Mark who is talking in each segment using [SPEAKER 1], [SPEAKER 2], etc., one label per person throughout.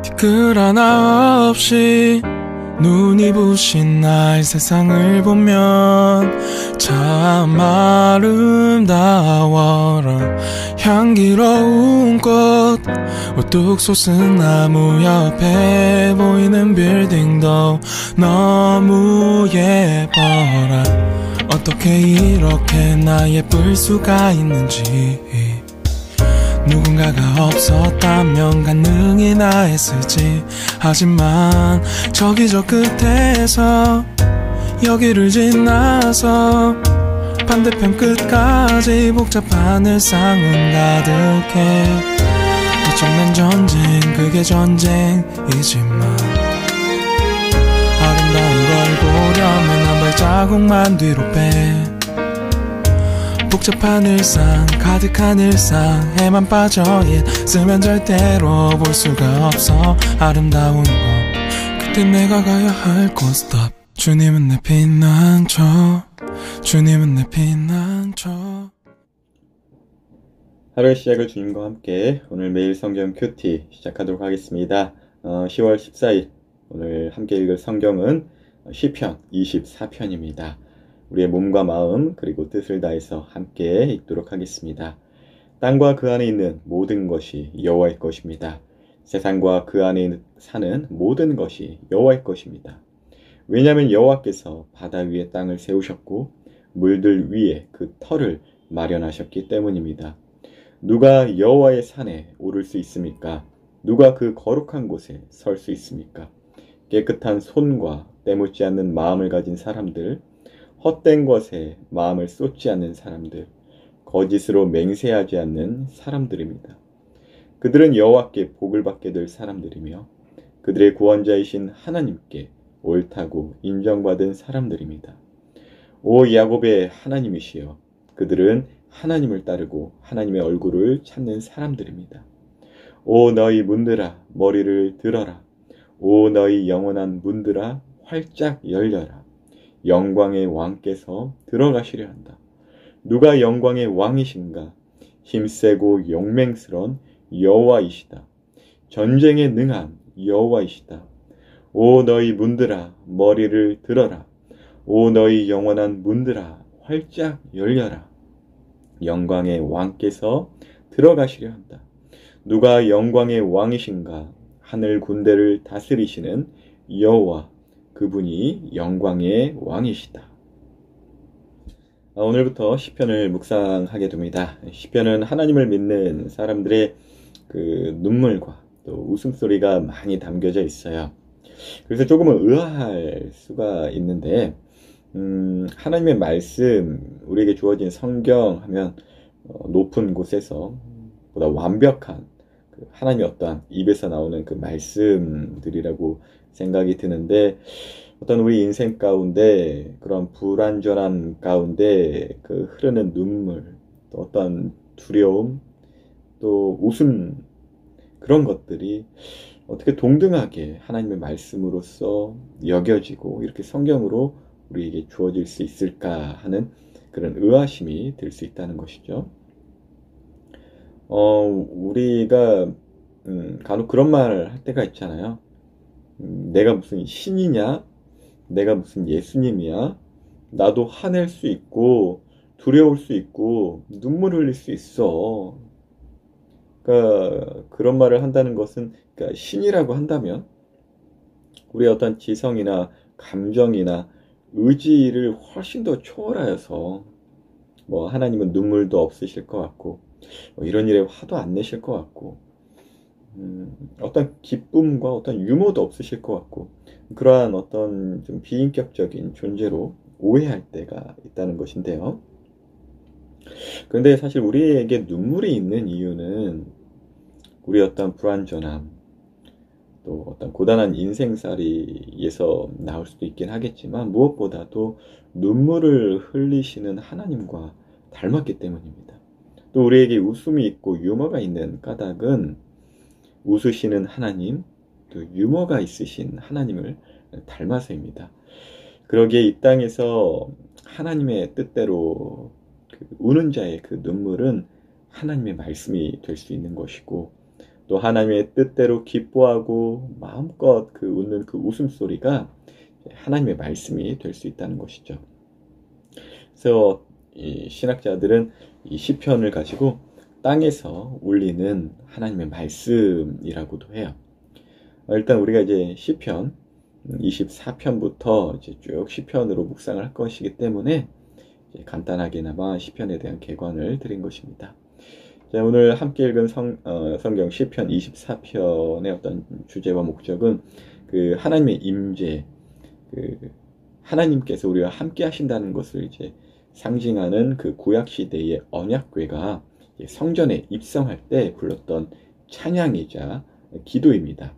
[SPEAKER 1] 티끌 하나 없이 눈이 부신 나의 세상을 보면 참 아름다워라. 향기로운 꽃 우뚝 솟은 나무 옆에 보이는 빌딩도 너무 예뻐라. 어떻게 이렇게 나 예쁠 수가 있는지 누군가가 없었다면 가능히 나 했을지. 하지만 저기 저 끝에서 여기를 지나서 반대편 끝까지 복잡한 일상은 가득해. 어쩌면 전쟁 그게 전쟁이지만 아름다운 걸 보려면 한 발자국만 뒤로 빼. 복잡한 일상 가득한 일상에만 빠져 있으면 절대로 볼 수가 없어 아름다운 거. 그때 내가 가야 할 곳 stop. 주님은 내 피난처, 주님은 내 피난처.
[SPEAKER 2] 하루의 시작을 주님과 함께 오늘 매일 성경 큐티 시작하도록 하겠습니다. 10월 14일 오늘 함께 읽을 성경은 시편 24편입니다. 우리의 몸과 마음 그리고 뜻을 다해서 함께 읽도록 하겠습니다. 땅과 그 안에 있는 모든 것이 여호와의 것입니다. 세상과 그 안에 사는 모든 것이 여호와의 것입니다. 왜냐하면 여호와께서 바다 위에 땅을 세우셨고 물들 위에 그 터를 마련하셨기 때문입니다. 누가 여호와의 산에 오를 수 있습니까? 누가 그 거룩한 곳에 설 수 있습니까? 깨끗한 손과 때묻지 않는 마음을 가진 사람들, 헛된 것에 마음을 쏟지 않는 사람들, 거짓으로 맹세하지 않는 사람들입니다. 그들은 여호와께 복을 받게 될 사람들이며 그들의 구원자이신 하나님께 옳다고 인정받은 사람들입니다. 오 야곱의 하나님이시여, 그들은 하나님을 따르고 하나님의 얼굴을 찾는 사람들입니다. 오 너희 문들아 머리를 들어라. 오 너희 영원한 문들아 활짝 열려라. 영광의 왕께서 들어가시려 한다. 누가 영광의 왕이신가? 힘세고 용맹스러운 여호와이시다. 전쟁에 능한 여호와이시다. 오 너희 문들아 머리를 들어라. 오 너희 영원한 문들아 활짝 열려라. 영광의 왕께서 들어가시려 한다. 누가 영광의 왕이신가? 하늘 군대를 다스리시는 여호와, 그분이 영광의 왕이시다. 오늘부터 시편을 묵상하게 됩니다. 시편은 하나님을 믿는 사람들의 그 눈물과 또 웃음소리가 많이 담겨져 있어요. 그래서 조금은 의아할 수가 있는데 하나님의 말씀, 우리에게 주어진 성경 하면 높은 곳에서 보다 완벽한 하나님의 어떠한 입에서 나오는 그 말씀들이라고 생각이 드는데, 어떤 우리 인생 가운데 그런 불완전함 가운데 그 흐르는 눈물, 또 어떤 두려움, 또 웃음, 그런 것들이 어떻게 동등하게 하나님의 말씀으로서 여겨지고 이렇게 성경으로 우리에게 주어질 수 있을까 하는 그런 의아심이 들 수 있다는 것이죠. 우리가 간혹 그런 말 할 때가 있잖아요. 내가 무슨 신이냐? 내가 무슨 예수님이야? 나도 화낼 수 있고 두려울 수 있고 눈물 흘릴 수 있어. 그러니까 그런 말을 한다는 것은, 그러니까 신이라고 한다면 우리의 어떤 지성이나 감정이나 의지를 훨씬 더 초월하여서 뭐 하나님은 눈물도 없으실 것 같고 이런 일에 화도 안 내실 것 같고 어떤 기쁨과 어떤 유머도 없으실 것 같고 그러한 어떤 좀 비인격적인 존재로 오해할 때가 있다는 것인데요. 그런데 사실 우리에게 눈물이 있는 이유는 우리의 어떤 불완전함, 또 어떤 고단한 인생살이에서 나올 수도 있긴 하겠지만 무엇보다도 눈물을 흘리시는 하나님과 닮았기 때문입니다. 또 우리에게 웃음이 있고 유머가 있는 까닭은 웃으시는 하나님, 또 유머가 있으신 하나님을 닮아서입니다. 그러기에 이 땅에서 하나님의 뜻대로 우는 자의 그 눈물은 하나님의 말씀이 될 수 있는 것이고, 또 하나님의 뜻대로 기뻐하고 마음껏 그 웃는 그 웃음소리가 하나님의 말씀이 될 수 있다는 것이죠. 그래서 이 신학자들은 이 시편을 가지고 땅에서 울리는 하나님의 말씀이라고도 해요. 일단 우리가 이제 시편 24편부터 이제 쭉 시편으로 묵상을 할 것이기 때문에 이제 간단하게나마 시편에 대한 개관을 드린 것입니다. 자, 오늘 함께 읽은 성경 시편 24편의 어떤 주제와 목적은 그 하나님의 임재, 그 하나님께서 우리와 함께 하신다는 것을 이제 상징하는 그 구약 시대의 언약궤가 성전에 입성할 때 불렀던 찬양이자 기도입니다.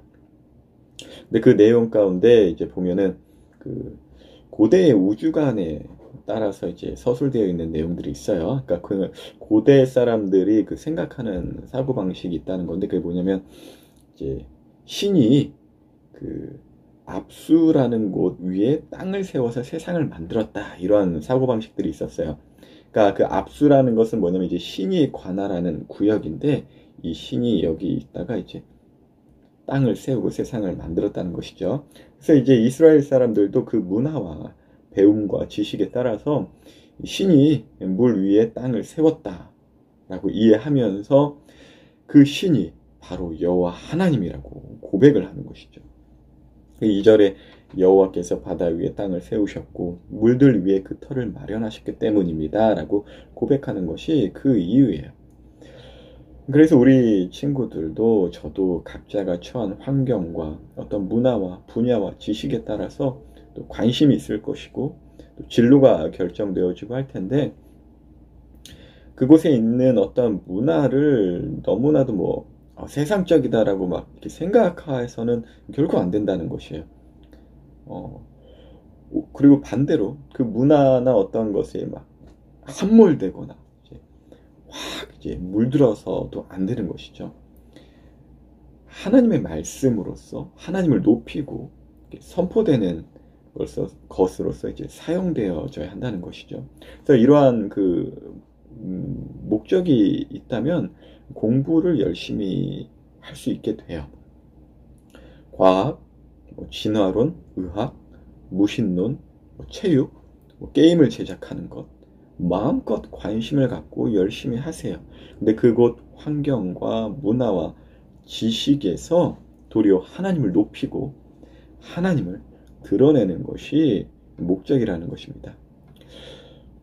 [SPEAKER 2] 근데 그 내용 가운데 이제 보면은 그 고대의 우주관에 따라서 이제 서술되어 있는 내용들이 있어요. 그러니까 그 고대 사람들이 그 생각하는 사고 방식이 있다는 건데 그게 뭐냐면 이제 신이 그 압수라는 곳 위에 땅을 세워서 세상을 만들었다 이런 사고 방식들이 있었어요. 그러니까 그 압수라는 것은 뭐냐면 이제 신이 관할하는 구역인데 이 신이 여기 있다가 이제 땅을 세우고 세상을 만들었다는 것이죠. 그래서 이제 이스라엘 사람들도 그 문화와 배움과 지식에 따라서 신이 물 위에 땅을 세웠다라고 이해하면서 그 신이 바로 여호와 하나님이라고 고백을 하는 것이죠. 2절에 여호와께서 바다 위에 땅을 세우셨고 물들 위에 그 터를 마련하셨기 때문입니다 라고 고백하는 것이 그 이유예요. 그래서 우리 친구들도 저도 각자가 처한 환경과 어떤 문화와 분야와 지식에 따라서 또 관심이 있을 것이고 또 진로가 결정되어지고 할 텐데 그곳에 있는 어떤 문화를 너무나도 뭐 세상적이다라고 막 이렇게 생각해서는 결코 안 된다는 것이에요. 그리고 반대로 그 문화나 어떤 것에 막 함몰되거나 확 이제 물들어서도 안 되는 것이죠. 하나님의 말씀으로서 하나님을 높이고 선포되는 것으로서 이제 사용되어져야 한다는 것이죠. 그래서 이러한 그 목적이 있다면 공부를 열심히 할 수 있게 돼요. 과학, 진화론, 의학, 무신론, 체육, 게임을 제작하는 것 마음껏 관심을 갖고 열심히 하세요. 근데 그곳 환경과 문화와 지식에서 도리어 하나님을 높이고 하나님을 드러내는 것이 목적이라는 것입니다.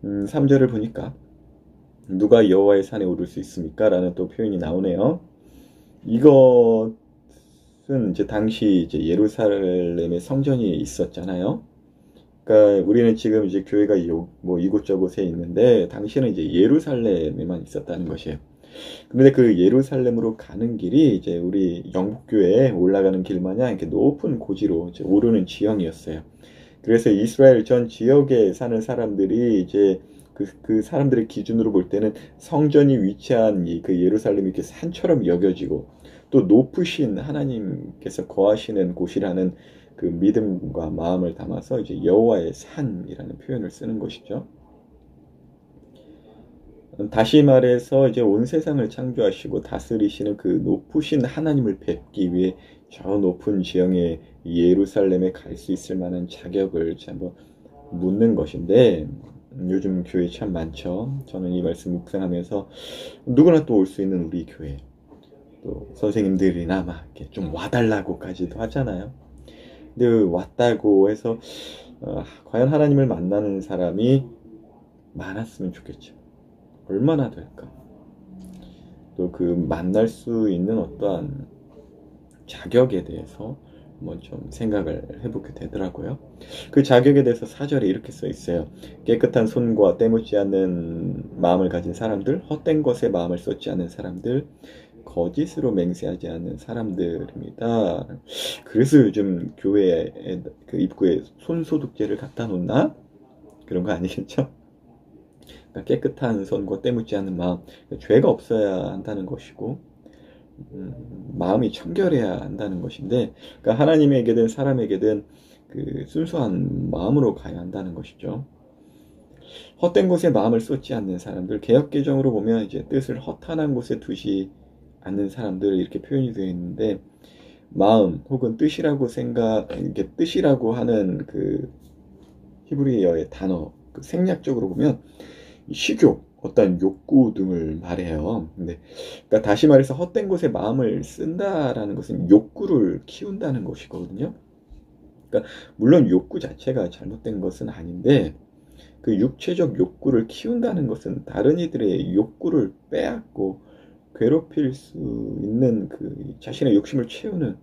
[SPEAKER 2] 3절을 보니까 누가 여호와의 산에 오를 수 있습니까? 라는 또 표현이 나오네요. 이것은 이제 당시 이제 예루살렘에 성전이 있었잖아요. 그러니까 우리는 지금 이제 교회가 뭐 이곳저곳에 있는데 당시에는 이제 예루살렘에만 있었다는 것이에요. 그런데 그 예루살렘으로 가는 길이 이제 우리 영북교회에 올라가는 길 마냥 이렇게 높은 고지로 이제 오르는 지형이었어요. 그래서 이스라엘 전 지역에 사는 사람들이 이제 그 사람들의 기준으로 볼 때는 성전이 위치한 그 예루살렘이 이렇게 산처럼 여겨지고 또 높으신 하나님께서 거하시는 곳이라는 그 믿음과 마음을 담아서 이제 여호와의 산이라는 표현을 쓰는 것이죠. 다시 말해서 이제 온 세상을 창조하시고 다스리시는 그 높으신 하나님을 뵙기 위해 저 높은 지형의 예루살렘에 갈 수 있을 만한 자격을 한번 묻는 것인데 요즘 교회 참 많죠. 저는 이 말씀 묵상하면서 누구나 또 올 수 있는 우리 교회 또 선생님들이나 막 이렇게 좀 와달라고까지도 하잖아요. 근데 왔다고 해서 과연 하나님을 만나는 사람이 많았으면 좋겠죠. 얼마나 될까? 또 그 만날 수 있는 어떠한 자격에 대해서 한번 좀 생각을 해보게 되더라고요. 그 자격에 대해서 4절에 이렇게 써 있어요. 깨끗한 손과 때묻지 않는 마음을 가진 사람들, 헛된 것에 마음을 쏟지 않는 사람들, 거짓으로 맹세하지 않는 사람들입니다. 그래서 요즘 교회 그 입구에 손소독제를 갖다 놓나? 그런 거 아니겠죠? 그러니까 깨끗한 손과 때묻지 않는 마음, 죄가 없어야 한다는 것이고 마음이 청결해야 한다는 것인데, 그러니까 하나님에게든 사람에게든 그 순수한 마음으로 가야 한다는 것이죠. 헛된 곳에 마음을 쏟지 않는 사람들, 개역개정으로 보면 이제 뜻을 허탄한 곳에 두지 않는 사람들 이렇게 표현이 되어 있는데 마음 혹은 뜻이라고 이게 뜻이라고 하는 그 히브리어의 단어 그 생략적으로 보면 식욕, 어떤 욕구 등을 말해요. 근데 그러니까 다시 말해서 헛된 곳에 마음을 쓴다라는 것은 욕구를 키운다는 것이거든요. 그러니까 물론 욕구 자체가 잘못된 것은 아닌데 그 육체적 욕구를 키운다는 것은 다른 이들의 욕구를 빼앗고 괴롭힐 수 있는 그 자신의 욕심을 채우는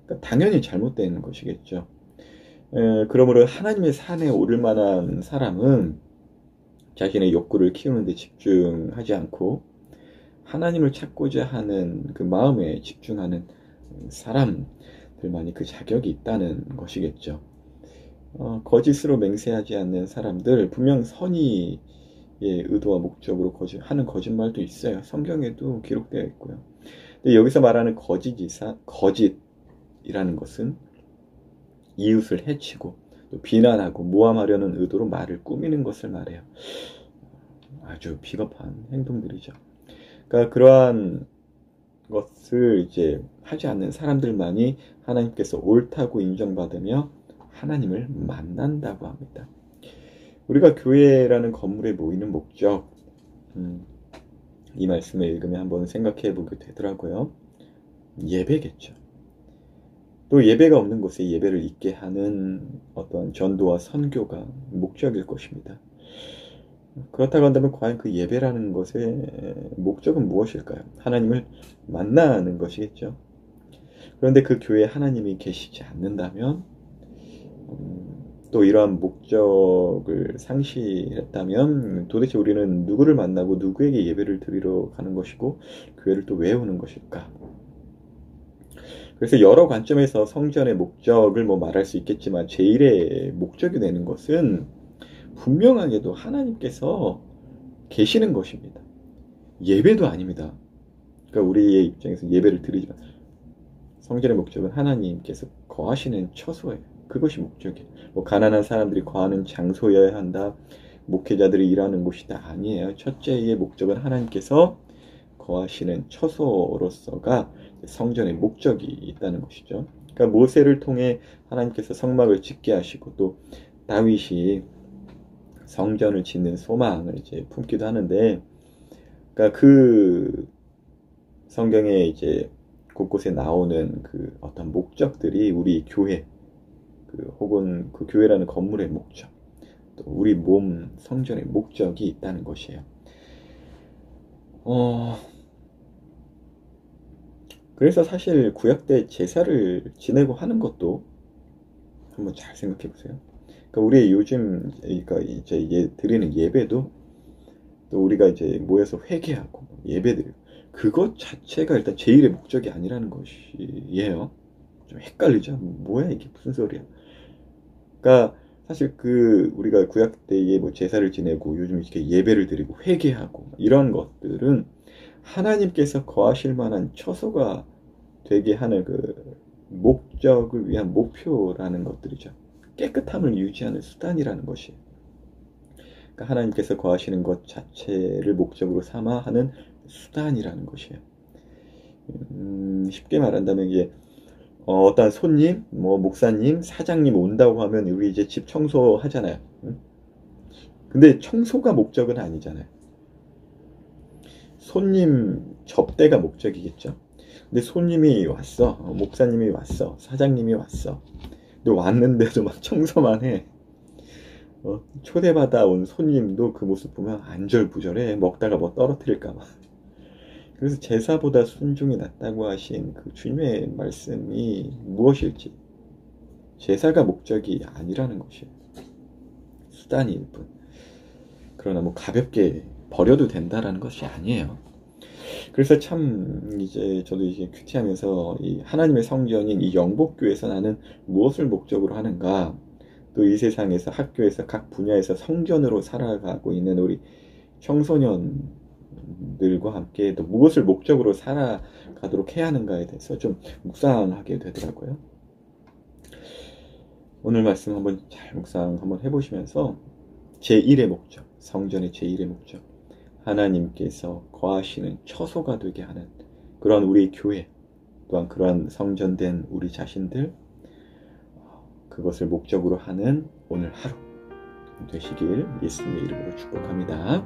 [SPEAKER 2] 그러니까 당연히 잘못된 것이겠죠. 그러므로 하나님의 산에 오를 만한 사람은 자신의 욕구를 키우는 데 집중하지 않고 하나님을 찾고자 하는 그 마음에 집중하는 사람들만이 그 자격이 있다는 것이겠죠. 거짓으로 맹세하지 않는 사람들 분명 선의의 의도와 목적으로 하는 거짓말도 있어요. 성경에도 기록되어 있고요. 근데 여기서 말하는 거짓이라는 것은 이웃을 해치고 또 비난하고 모함하려는 의도로 말을 꾸미는 것을 말해요. 아주 비겁한 행동들이죠. 그러니까 그러한 것을 이제 하지 않는 사람들만이 하나님께서 옳다고 인정받으며 하나님을 만난다고 합니다. 우리가 교회라는 건물에 모이는 목적, 이 말씀을 읽으면 한번 생각해 보게 되더라고요. 예배겠죠. 또 예배가 없는 곳에 예배를 있게 하는 어떤 전도와 선교가 목적일 것입니다. 그렇다고 한다면 과연 그 예배라는 것의 목적은 무엇일까요? 하나님을 만나는 것이겠죠. 그런데 그 교회에 하나님이 계시지 않는다면 또 이러한 목적을 상실했다면 도대체 우리는 누구를 만나고 누구에게 예배를 드리러 가는 것이고 교회를 또 왜 오는 것일까? 그래서 여러 관점에서 성전의 목적을 말할 수 있겠지만 제1의 목적이 되는 것은 분명하게도 하나님께서 계시는 것입니다. 예배도 아닙니다. 그러니까 우리의 입장에서 예배를 드리지만 성전의 목적은 하나님께서 거하시는 처소예요. 그것이 목적이에요. 가난한 사람들이 거하는 장소여야 한다. 목회자들이 일하는 곳이다. 아니에요. 첫째의 목적은 하나님께서 거하시는 처소로서가 성전의 목적이 있다는 것이죠. 그러니까 모세를 통해 하나님께서 성막을 짓게 하시고 또 다윗이 성전을 짓는 소망을 이제 품기도 하는데, 그러니까 그 성경에 이제 곳곳에 나오는 그 어떤 목적들이 우리 교회 혹은 그 교회라는 건물의 목적, 또 우리 몸 성전의 목적이 있다는 것이에요. 그래서 사실 구약 때 제사를 지내고 하는 것도 한번 잘 생각해 보세요. 그러니까 우리 요즘 그러니까 이제 드리는 예배도 또 우리가 이제 모여서 회개하고 예배드리고 그것 자체가 일단 제1의 목적이 아니라는 것이에요. 좀 헷갈리죠? 뭐야 이게 무슨 소리야? 그러니까 사실 우리가 구약 때에 제사를 지내고 요즘 이렇게 예배를 드리고 회개하고 이런 것들은 하나님께서 거하실 만한 처소가 되게 하는 그 목적을 위한 목표라는 것들이죠. 깨끗함을 유지하는 수단이라는 것이에요. 그러니까 하나님께서 거하시는 것 자체를 목적으로 삼아 하는 수단이라는 것이에요. 쉽게 말한다면 이게 어떤 손님, 목사님, 사장님 온다고 하면 우리 이제 집 청소하잖아요. 근데 청소가 목적은 아니잖아요. 손님 접대가 목적이겠죠. 근데 손님이 왔어, 목사님이 왔어, 사장님이 왔어. 근데 왔는데도 막 청소만 해. 초대받아 온 손님도 그 모습 보면 안절부절해. 먹다가 떨어뜨릴까봐. 그래서 제사보다 순종이 낫다고 하신 그 주님의 말씀이 무엇일지, 제사가 목적이 아니라는 것이에요. 수단일 뿐. 그러나 가볍게 버려도 된다라는 것이 아니에요. 그래서 참 이제 저도 이제 큐티하면서 이 하나님의 성전인 이 영복교에서 나는 무엇을 목적으로 하는가, 또 이 세상에서 학교에서 각 분야에서 성전으로 살아가고 있는 우리 청소년들과 함께 또 무엇을 목적으로 살아가도록 해야 하는가에 대해서 좀 묵상하게 되더라고요. 오늘 말씀 한번 잘 묵상 한번 해보시면서 제1의 목적, 성전의 제1의 목적, 하나님께서 거하시는 처소가 되게 하는 그런 우리 교회, 또한 그런 성전된 우리 자신들, 그것을 목적으로 하는 오늘 하루 되시길 예수님의 이름으로 축복합니다.